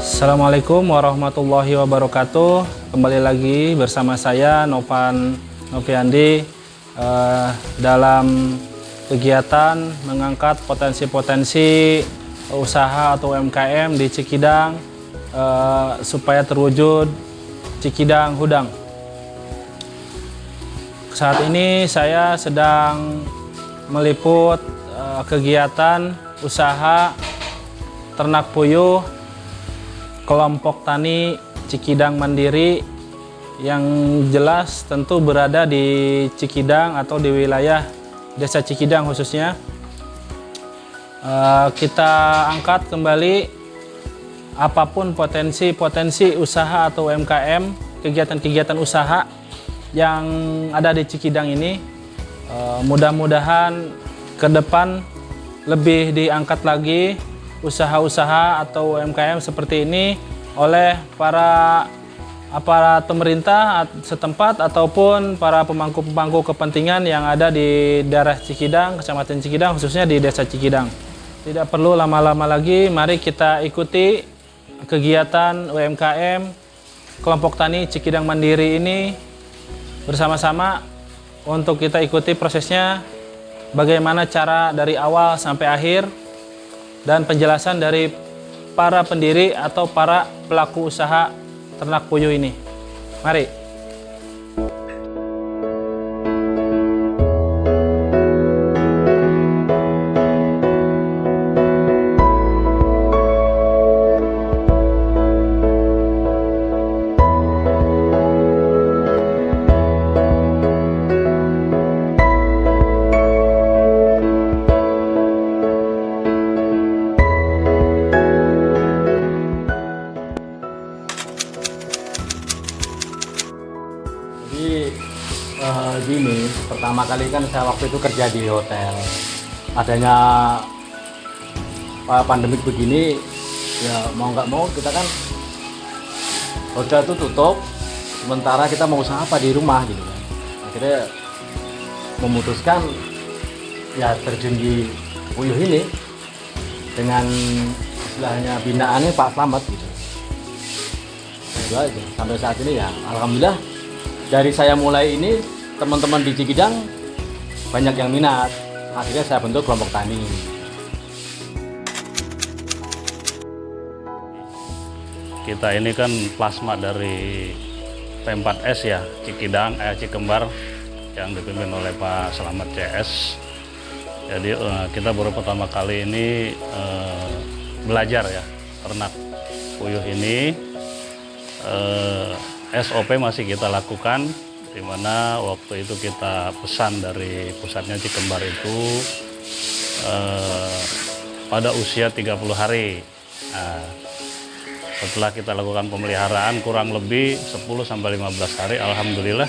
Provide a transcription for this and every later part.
Assalamualaikum warahmatullahi wabarakatuh. Kembali lagi bersama saya Noviandi dalam kegiatan mengangkat potensi-potensi usaha atau UMKM di Cikidang supaya terwujud Cikidang Hudang. Saat ini saya sedang meliput kegiatan usaha ternak puyuh kelompok tani Cikidang Mandiri yang jelas tentu berada di Cikidang atau di wilayah Desa Cikidang khususnya. Kita angkat kembali apapun potensi usaha atau UMKM, kegiatan-kegiatan usaha yang ada di Cikidang ini. Mudah-mudahan ke depan lebih diangkat lagi usaha-usaha atau UMKM seperti ini oleh para aparat pemerintah setempat ataupun para pemangku kepentingan yang ada di daerah Cikidang, Kecamatan Cikidang, khususnya di Desa Cikidang. Tidak perlu lama-lama lagi, mari kita ikuti kegiatan UMKM kelompok tani Cikidang Mandiri ini bersama-sama untuk kita ikuti prosesnya, bagaimana cara dari awal sampai akhir, dan penjelasan dari para pendiri atau para pelaku usaha ternak puyuh ini. Mari. Gini, pertama kali kan saya waktu itu kerja di hotel. Adanya pandemik begini, ya mau nggak mau kita kan hotel itu tutup. Sementara kita mau usaha apa di rumah gitu kan. Akhirnya memutuskan ya terjun di puyuh ini dengan istilahnya binaannya Pak Slamet gitu. Itu aja. Sampai saat ini ya alhamdulillah dari saya mulai ini teman-teman di Cikidang banyak yang minat. Akhirnya saya bentuk kelompok tani. Kita ini kan plasma dari P4S ya, Cikidang, Cikembar yang dipimpin oleh Pak Slamet CS. Jadi kita baru pertama kali ini belajar ya ternak puyuh ini. SOP masih kita lakukan, di mana waktu itu kita pesan dari pusatnya Cikembar itu pada usia 30 hari. Nah, setelah kita lakukan pemeliharaan kurang lebih 10-15 hari, alhamdulillah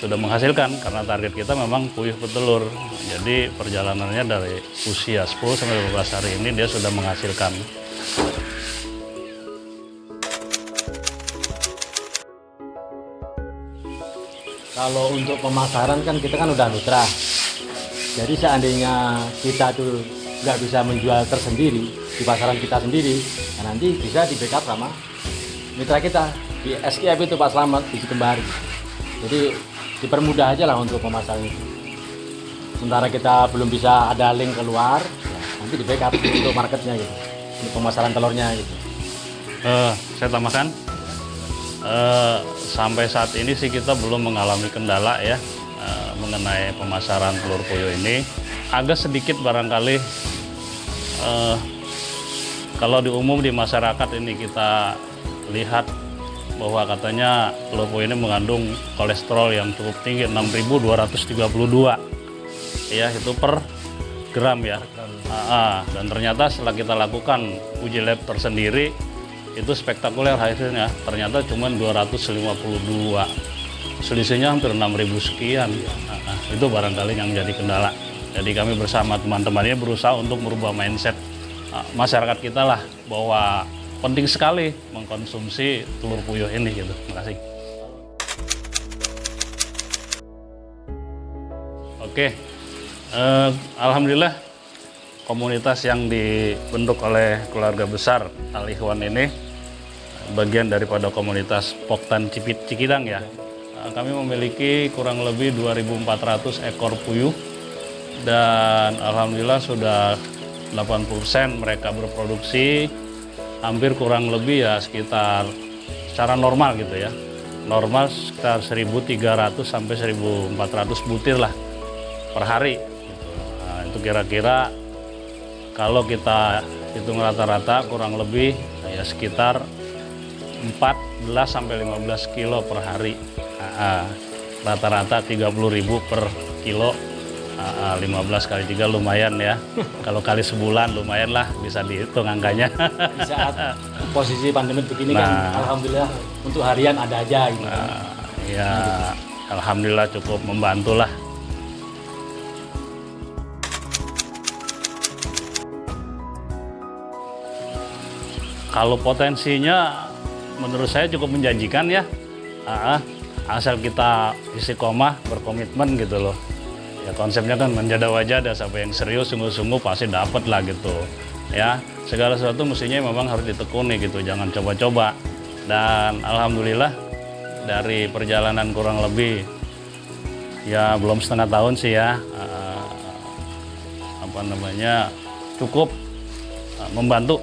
sudah menghasilkan, karena target kita memang puyuh petelur. Jadi perjalanannya dari usia 10-15 hari ini dia sudah menghasilkan. Kalau untuk pemasaran kan kita kan udah mitra. Jadi seandainya kita tuh nggak bisa menjual tersendiri di pasaran kita sendiri, nah nanti bisa di backup sama mitra kita di SKF itu Pak Slamet di Cikembar. Jadi dipermudah aja lah untuk pemasaran itu. Sementara kita belum bisa ada link keluar, ya nanti di backup untuk marketnya gitu, untuk pemasaran telurnya gitu. Saya tambahkan. Sampai saat ini sih kita belum mengalami kendala ya mengenai pemasaran telur puyuh ini. Agak sedikit barangkali kalau di umum di masyarakat ini kita lihat bahwa katanya telur puyuh ini mengandung kolesterol yang cukup tinggi, 6.232 ya, itu per gram ya. Dan ternyata setelah kita lakukan uji lab tersendiri, itu spektakuler hasilnya, ternyata cuma 252, selisihnya hampir 6.000 sekian. Itu barangkali yang jadi kendala. Jadi kami bersama teman-temannya berusaha untuk merubah mindset masyarakat kita lah, bahwa penting sekali mengkonsumsi telur puyuh ini gitu. Terima kasih. Oke, alhamdulillah komunitas yang dibentuk oleh keluarga besar Al-Ikhwan ini bagian daripada komunitas Poktan Cikidang ya. Kami memiliki kurang lebih 2.400 ekor puyuh dan alhamdulillah sudah 80% mereka berproduksi, hampir kurang lebih ya sekitar secara normal gitu ya. Normal sekitar 1.300 sampai 1.400 butir lah per hari. Nah, itu kira-kira kalau kita hitung rata-rata kurang lebih ya sekitar 14 sampai 15 kilo per hari. Rata-rata 30.000 per kilo. 15 kali 3 lumayan ya. Kalau kali sebulan lumayan lah, bisa dihitung angkanya. Di saat posisi pandemi begini kan alhamdulillah untuk harian ada aja gitu. Ya alhamdulillah cukup membantu lah. Kalau potensinya menurut saya cukup menjanjikan ya. Asal kita istiqomah, berkomitmen gitu loh. Ya konsepnya kan menjada wajada, siapa yang serius sungguh-sungguh pasti dapat lah gitu. Ya, segala sesuatu mestinya memang harus ditekuni gitu, jangan coba-coba. Dan alhamdulillah dari perjalanan kurang lebih ya belum setengah tahun sih ya, cukup membantu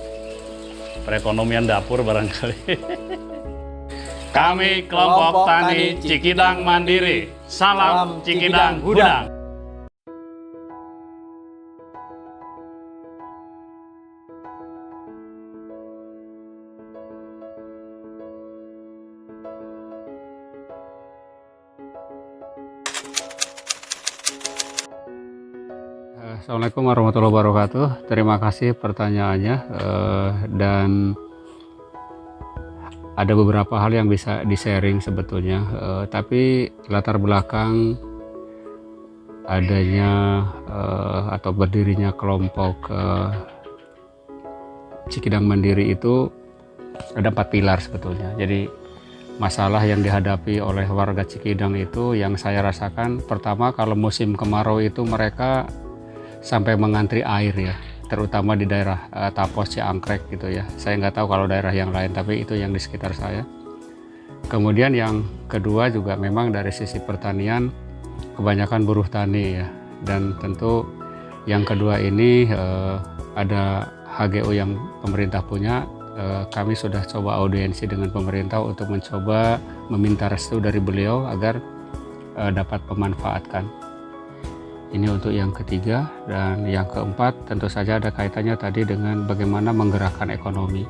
perekonomian dapur barangkali. Kami kelompok tani Cikidang Mandiri. Salam Cikidang Hudang. Assalamualaikum warahmatullahi wabarakatuh. Terima kasih pertanyaannya, dan ada beberapa hal yang bisa di-sharing sebetulnya, tapi latar belakang adanya atau berdirinya kelompok Cikidang Mandiri itu ada 4 pilar sebetulnya. Jadi masalah yang dihadapi oleh warga Cikidang itu yang saya rasakan, pertama kalau musim kemarau itu mereka sampai mengantri air ya, terutama di daerah Tapos, Ciangkrek gitu ya. Saya nggak tahu kalau daerah yang lain, tapi itu yang di sekitar saya. Kemudian yang kedua juga memang dari sisi pertanian kebanyakan buruh tani ya, dan tentu yang kedua ini ada HGO yang pemerintah punya. Kami sudah coba audiensi dengan pemerintah untuk mencoba meminta restu dari beliau agar dapat memanfaatkan. Ini untuk yang ketiga. Dan yang keempat tentu saja ada kaitannya tadi dengan bagaimana menggerakkan ekonomi.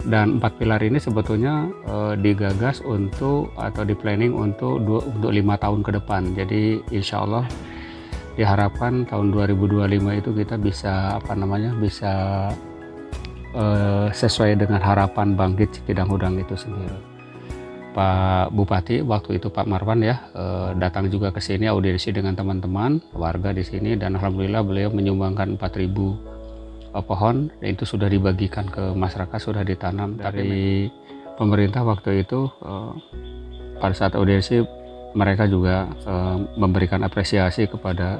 Dan 4 pilar ini sebetulnya digagas untuk atau di planning untuk 5 tahun ke depan. Jadi insya Allah diharapkan tahun 2025 itu kita bisa bisa sesuai dengan harapan Bangkit Cikidang Hudang itu sendiri. Pak Bupati waktu itu Pak Marwan ya datang juga ke sini audiensi dengan teman-teman warga di sini, dan alhamdulillah beliau menyumbangkan 4.000 pohon, dan itu sudah dibagikan ke masyarakat, sudah ditanam. Dari pemerintah waktu itu pada saat audiensi mereka juga memberikan apresiasi kepada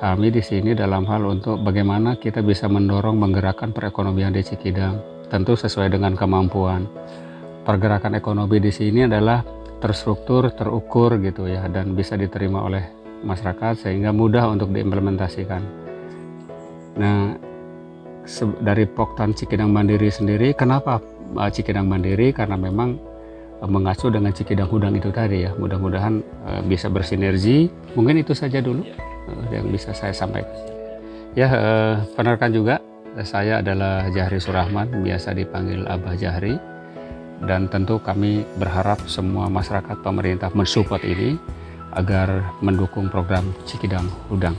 kami di sini dalam hal untuk bagaimana kita bisa mendorong menggerakkan perekonomian di Cikidang, tentu sesuai dengan kemampuan. Pergerakan ekonomi di sini adalah terstruktur, terukur gitu ya, dan bisa diterima oleh masyarakat sehingga mudah untuk diimplementasikan. Nah, dari Poktan Cikidang Mandiri sendiri, kenapa Cikidang Mandiri? Karena memang mengacu dengan Cikidang Hudang itu tadi ya. Mudah-mudahan bisa bersinergi. Mungkin itu saja dulu yang bisa saya sampaikan. Ya, perkenalkan juga saya adalah Jahri Surahman, biasa dipanggil Abah Jahri. Dan tentu kami berharap semua masyarakat pemerintah mensupport ini agar mendukung program Cikidang Hudang.